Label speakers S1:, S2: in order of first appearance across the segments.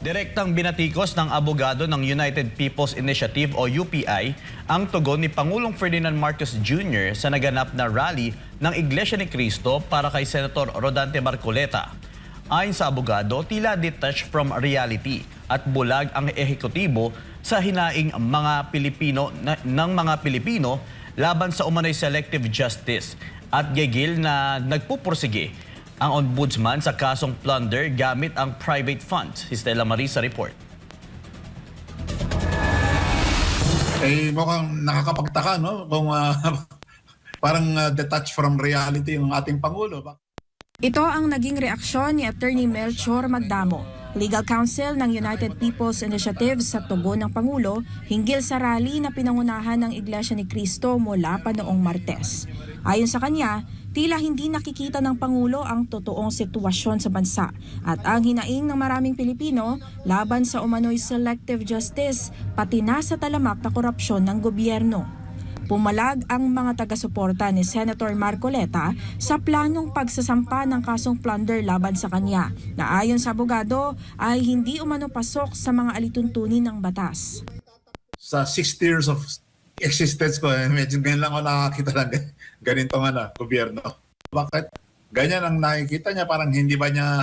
S1: Direktang binatikos ng abogado ng United People's Initiative o UPI ang tugon ni Pangulong Ferdinand Marcos Jr. sa naganap na rally ng Iglesia ni Cristo para kay Senator Rodante Marcoleta. Ayon sa abogado, tila detached from reality at bulag ang ehekutibo sa hinaing mga Pilipino laban sa umano'y selective justice at gigil na nagpupursige ang ombudsman sa kasong plunder gamit ang private funds. Si Stella Marisa report.
S2: Mukhang nakakapagtaka, no? Kung parang detached from reality yung ating Pangulo.
S3: Ito ang naging reaksyon ni Attorney Melchor Magdamo, Legal Counsel ng United People's Initiative sa tugon ng Pangulo hinggil sa rally na pinangunahan ng Iglesia ni Cristo mula pa noong Martes. Ayon sa kanya, tila hindi nakikita ng Pangulo ang totoong sitwasyon sa bansa at ang hinaing ng maraming Pilipino laban sa umano'y selective justice pati na sa talamak na korupsyon ng gobyerno. Pumalag ang mga taga-suporta ni Senator Marcoleta sa planong pagsasampa ng kasong plunder laban sa kanya na ayon sa abogado ay hindi umano pasok sa mga alituntunin ng batas.
S2: Sa 60 years of existence ko, medyo ganyan lang ako nakakita lang ganitong gobyerno. Bakit? Ganyan ang nakikita niya, parang hindi ba niya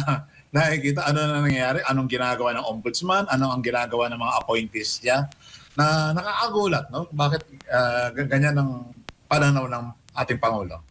S2: nakikita ano na nangyayari, anong ginagawa ng ombudsman, anong ang ginagawa ng mga appointees niya, na nakakagulat, no? Bakit ganyan ang pananaw ng ating Pangulo?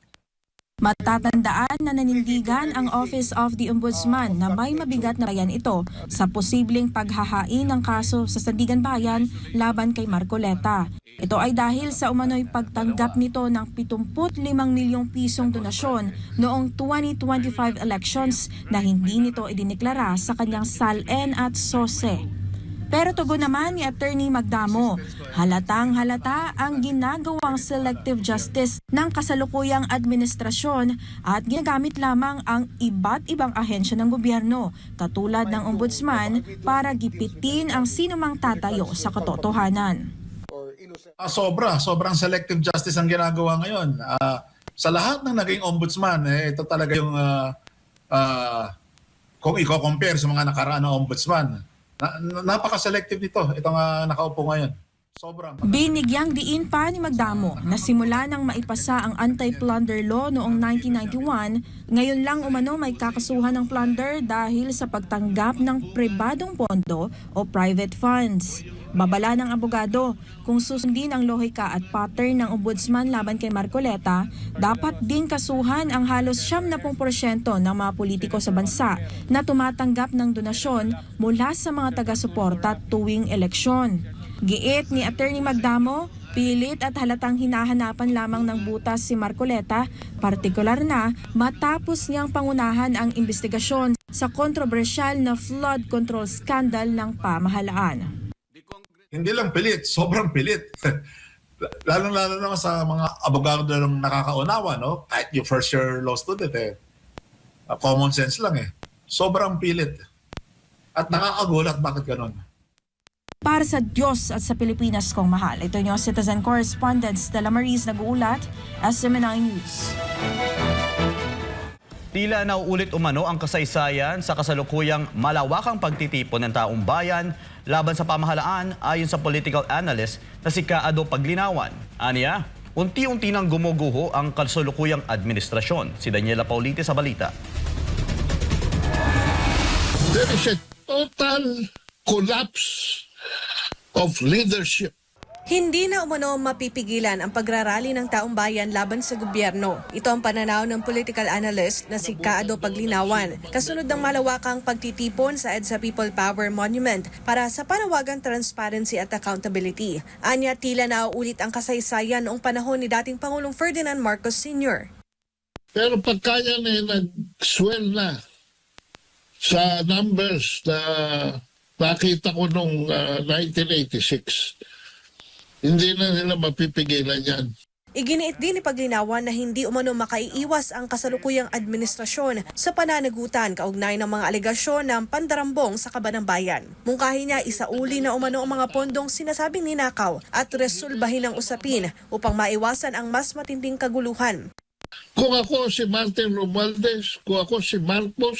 S3: Matatandaan na nanindigan ang Office of the Ombudsman na may mabigat na bayan ito sa posibleng paghahain ng kaso sa Sandigan Bayan laban kay Marcoleta. Ito ay dahil sa umano'y pagtanggap nito ng 75 milyong pisong donasyon noong 2025 elections na hindi nito idineklara sa kanyang SALN at SOSE. Pero tugon naman ni Attorney Magdamo, halatang-halata ang ginagawang selective justice ng kasalukuyang administrasyon at ginagamit lamang ang iba't ibang ahensya ng gobyerno, katulad ng ombudsman, para gipitin ang sinumang tatayo sa katotohanan.
S2: Sobrang selective justice ang ginagawa ngayon. Sa lahat ng naging ombudsman, ito talaga yung kung i-compare sa mga nakaraan na ombudsman, napaka-selective nito, itong nakaupo ngayon. Sobrang.
S3: Binigyang diin pa ni Magdamo na simula nang maipasa ang anti-plunder law noong 1991, ngayon lang umano may kakasuhan ng plunder dahil sa pagtanggap ng pribadong pondo o private funds. Babala ng abogado, kung susundin ang lohika at pattern ng ombudsman laban kay Marcoleta, dapat din kasuhan ang halos 70% ng mga politiko sa bansa na tumatanggap ng donasyon mula sa mga taga-suporta tuwing eleksyon. Giit ni Attorney Magdamo, pilit at halatang hinahanapan lamang ng butas si Marcoleta, partikular na matapos niyang pangunahan ang investigasyon sa kontrobersyal na flood control scandal ng pamahalaan.
S2: Hindi lang pilit, sobrang pilit. Lalo-lalo naman sa mga abogado ng nakakaunawa, no? Kahit yung first year law student, common sense lang Sobrang pilit. At nakakagulat bakit ganun.
S3: Para sa Diyos at sa Pilipinas kong mahal, ito yung Citizen Correspondent Stella Maris nag-uulat, SMNI News.
S1: Tila nauulit umano ang kasaysayan sa kasalukuyang malawakang pagtitipon ng taong bayan laban sa pamahalaan ayon sa political analyst na si Kaado Paglinawan. Aniya, unti-unti nang gumuguho ang kasalukuyang administrasyon. Si Daniela Paulite sa balita.
S4: There is a total collapse of leadership.
S5: Hindi na umano mapipigilan ang pagrarally ng taong bayan laban sa gobyerno. Ito ang pananaw ng political analyst na si Kaado Paglinawan, kasunod ng malawakang pagtitipon sa EDSA People Power Monument para sa panawagang transparency at accountability. Anya, tila nauulit ang kasaysayan noong panahon ni dating Pangulong Ferdinand Marcos Sr.
S4: Pero pagkaya na nag-swell na sa numbers na nakita ko noong 1986, hindi na nila mapipigilan yan.
S5: Iginiit din ni Paglinawan na hindi umano makaiiwas ang kasalukuyang administrasyon sa pananagutan kaugnay ng mga alegasyon ng pandarambong sa kaban ng bayan. Mungkahi niya isauli na umano ang mga pondong sinasabing ninakaw at resolbahin ang usapin upang maiwasan ang mas matinding kaguluhan.
S4: Kung ako si Martin Romualdez, kung ako si Marcos,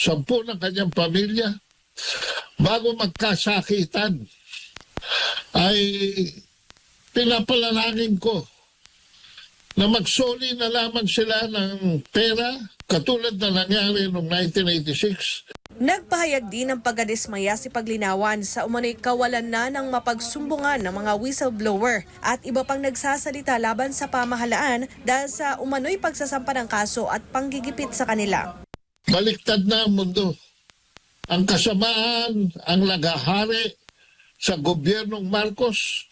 S4: 10 ng kanyang pamilya, bago magkasakitan, ay pinapalalangin ko na magsoli na lamang sila ng pera katulad na nangyari noong 1986.
S5: Nagpahayag din ng pagkadismaya si Paglinawan sa umano'y kawalan na ng mapagsumbungan ng mga whistleblower at iba pang nagsasalita laban sa pamahalaan dahil sa umano'y pagsasampa ng kaso at panggigipit sa kanila.
S4: Baliktad na ang mundo. Ang kasamaan ang nagahari sa gobyernong Marcos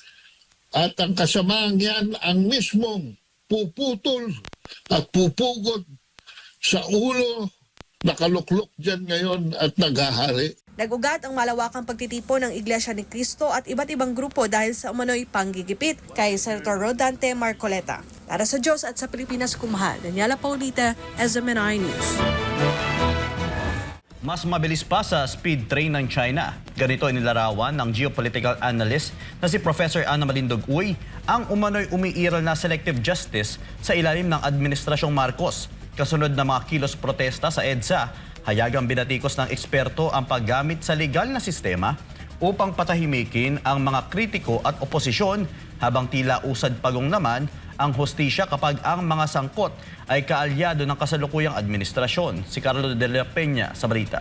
S4: at ang kasamaan yan ang mismong puputol at pupugod sa ulo nakaluklok dyan ngayon at naghahari.
S5: Nag-ugat ang malawakang pagtitipon ng Iglesia ni Cristo at iba't ibang grupo dahil sa umano'y panggigipit kay Senator Rodante Marcoleta. Para sa Diyos at sa Pilipinas kumahal, Daniela Paulita, SMNI News.
S1: Mas mabilis pa sa speed train ng China. Ganito inilarawan ng geopolitical analyst na si Professor Ana Malindog Uy ang umano'y umiiral na selective justice sa ilalim ng Administrasyong Marcos. Kasunod na mga kilos protesta sa EDSA, hayagang binatikos ng eksperto ang paggamit sa legal na sistema upang patahimikin ang mga kritiko at oposisyon habang tila usad pagong naman ang hustisya kapag ang mga sangkot ay kaalyado ng kasalukuyang administrasyon. Si Carlo de la Peña sa balita.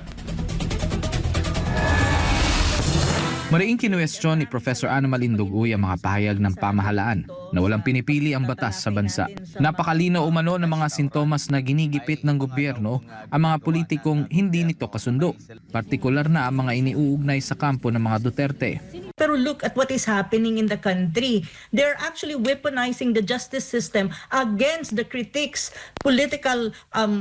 S6: Mariing kinuwestiyon ni Professor Ana Malindog Uy ang mga pahayag ng pamahalaan na walang pinipili ang batas sa bansa. Napakalinaw umano ng mga sintomas na ginigipit ng gobyerno ang mga politikong hindi nito kasundo, partikular na ang mga iniuugnay sa kampo ng mga Duterte.
S7: Pero look at what is happening in the country. They're actually weaponizing the justice system against the critics, political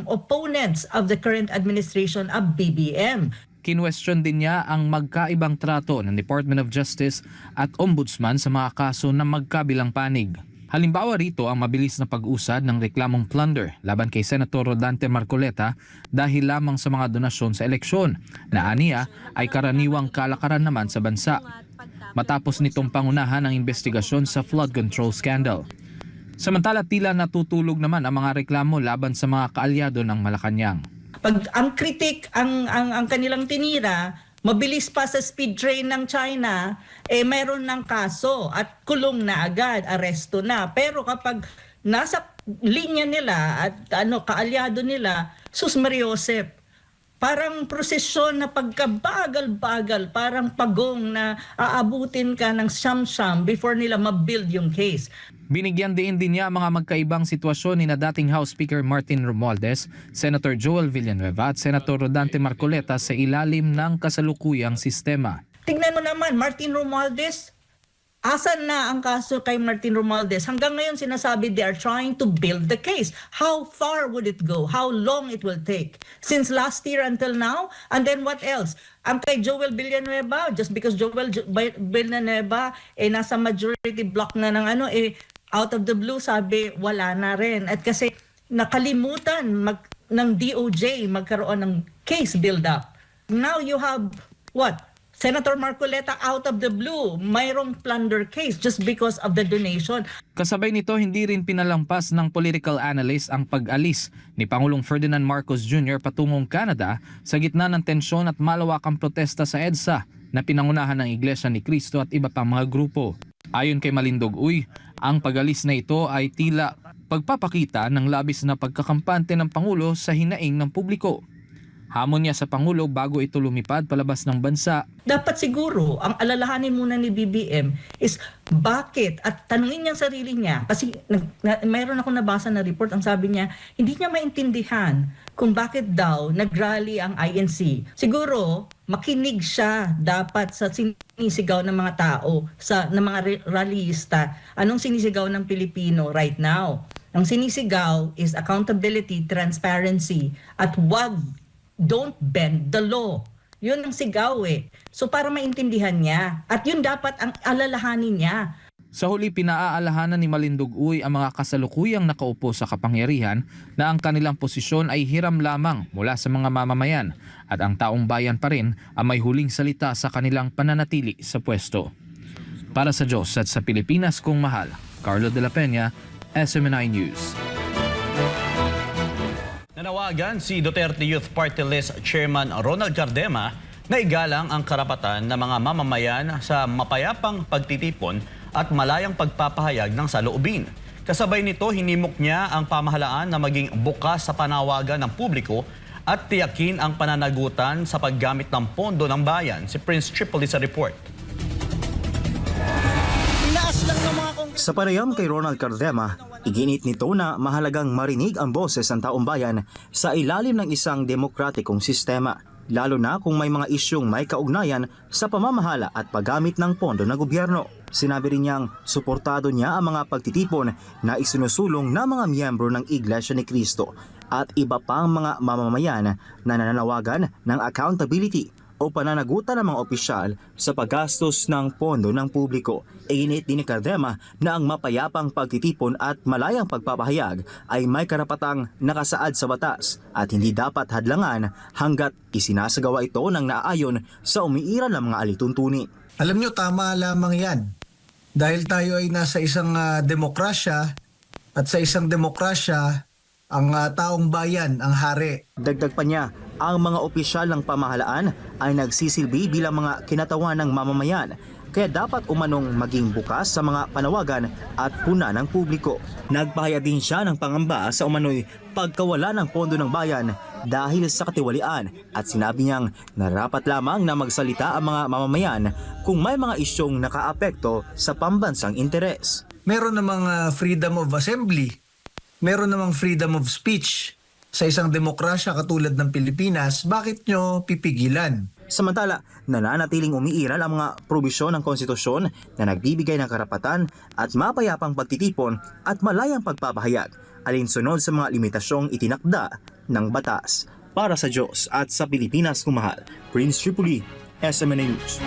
S7: opponents of the current administration of BBM.
S6: Kinwestiyon din niya ang magkaibang trato ng Department of Justice at Ombudsman sa mga kaso na magkabilang panig. Halimbawa rito ang mabilis na pag-usad ng reklamong plunder laban kay Senator Rodante Marcoleta dahil lamang sa mga donasyon sa eleksyon na aniya ay karaniwang kalakaran naman sa bansa. Matapos nitong pangunahan ang investigasyon sa flood control scandal. Samantala tila natutulog naman ang mga reklamo laban sa mga kaalyado ng Malacanang.
S7: Pag ang kritik, ang kanilang tinira, mabilis pa sa speed train ng China, mayroon ng kaso at kulong na agad, aresto na. Pero kapag nasa linya nila at kaalyado nila, sus Mariosep, parang prosesyon na pagkabagal-bagal, parang pagong na aabutin ka ng siyam-siyam before nila ma-build yung case.
S6: Binigyan din niya ang mga magkaibang sitwasyon ni na dating House Speaker Martin Romualdez, Senator Joel Villanueva at Senator Rodante Marcoleta sa ilalim ng kasalukuyang sistema.
S7: Tingnan mo naman, Martin Romualdez, asan na ang kaso kay Martin Romualdez? Hanggang ngayon sinasabi they are trying to build the case. How far would it go? How long it will take? Since last year until now? And then what else? Ang kay Joel Villanueva, just because Joel Villanueva nasa majority block na ng out of the blue sabi wala na rin. At kasi nakalimutan ng DOJ magkaroon ng case build-up. Now you have what? Senator Marcoleta out of the blue, mayroong plunder case just because of the donation.
S6: Kasabay nito, hindi rin pinalampas ng political analyst ang pag-alis ni Pangulong Ferdinand Marcos Jr. patungong Canada sa gitna ng tensyon at malawakang protesta sa EDSA na pinangunahan ng Iglesia ni Cristo at iba pang mga grupo. Ayon kay Malindog Uy, ang pag-alis na ito ay tila pagpapakita ng labis na pagkakampante ng Pangulo sa hinaing ng publiko. Hamon niya sa Pangulo bago ito lumipad palabas ng bansa.
S7: Dapat siguro, ang alalahanin muna ni BBM is bakit? At tanungin niya ang sarili niya. Kasi mayroon ako nabasa na report, ang sabi niya, hindi niya maintindihan kung bakit daw nag-rally ang INC. Siguro, makinig siya dapat sa sinisigaw ng mga tao, ng mga rallyista. Anong sinisigaw ng Pilipino right now? Ang sinisigaw is accountability, transparency, at don't bend the law. Yun ang sigaw So para maintindihan niya. At yun dapat ang alalahanin niya.
S6: Sa huli, pinaaalahanan ni Malindog Uy ang mga kasalukuyang nakaupo sa kapangyarihan na ang kanilang posisyon ay hiram lamang mula sa mga mamamayan at ang taong bayan pa rin ang may huling salita sa kanilang pananatili sa pwesto. Para sa Diyos at sa Pilipinas kong mahal, Carlo de la Peña, SMNI News.
S1: Nanawagan si Duterte Youth Party List Chairman Ronald Cardema na igalang ang karapatan ng mga mamamayan sa mapayapang pagtitipon at malayang pagpapahayag ng saloobin. Kasabay nito, hinimok niya ang pamahalaan na maging bukas sa panawagan ng publiko at tiyakin ang pananagutan sa paggamit ng pondo ng bayan. Si Prince Tripoli sa report.
S8: Sa panayam kay Ronald Cardema, iginit nito na mahalagang marinig ang boses ng taong bayan sa ilalim ng isang demokratikong sistema, lalo na kung may mga isyung may kaugnayan sa pamamahala at paggamit ng pondo ng gobyerno. Sinabi rin niyang suportado niya ang mga pagtitipon na isinusulong ng mga miyembro ng Iglesia ni Cristo at iba pang mga mamamayan na nananawagan ng accountability o pananagutan ng mga opisyal sa paggastos ng pondo ng publiko. Iginit din ni Cardema na ang mapayapang pagtitipon at malayang pagpapahayag ay may karapatang nakasaad sa batas at hindi dapat hadlangan hanggat isinasagawa ito ng naaayon sa umiiral ng mga alituntunin.
S9: Alam nyo, tama lamang yan. Dahil tayo ay nasa isang demokrasya at sa isang demokrasya, ang taong bayan ang hari.
S8: Dagdag pa niya, ang mga opisyal ng pamahalaan ay nagsisilbi bilang mga kinatawan ng mamamayan, kaya dapat umanong maging bukas sa mga panawagan at puna ng publiko. Nagpahayag din siya ng pangamba sa umano'y pagkawala ng pondo ng bayan dahil sa katiwalian at sinabi niyang narapat lamang na magsalita ang mga mamamayan kung may mga isyong nakaapekto sa pambansang interes.
S9: Meron namang freedom of assembly, meron namang freedom of speech. Sa isang demokrasya katulad ng Pilipinas, bakit nyo pipigilan?
S8: Samantala, nananatiling umiiral ang mga probisyon ng konstitusyon na nagbibigay ng karapatan at mapayapang pagtitipon at malayang pagpapahayag, alinsunod sa mga limitasyong itinakda ng batas. Para sa Diyos at sa Pilipinas kumahal, Prince Tripoli, SMNA News.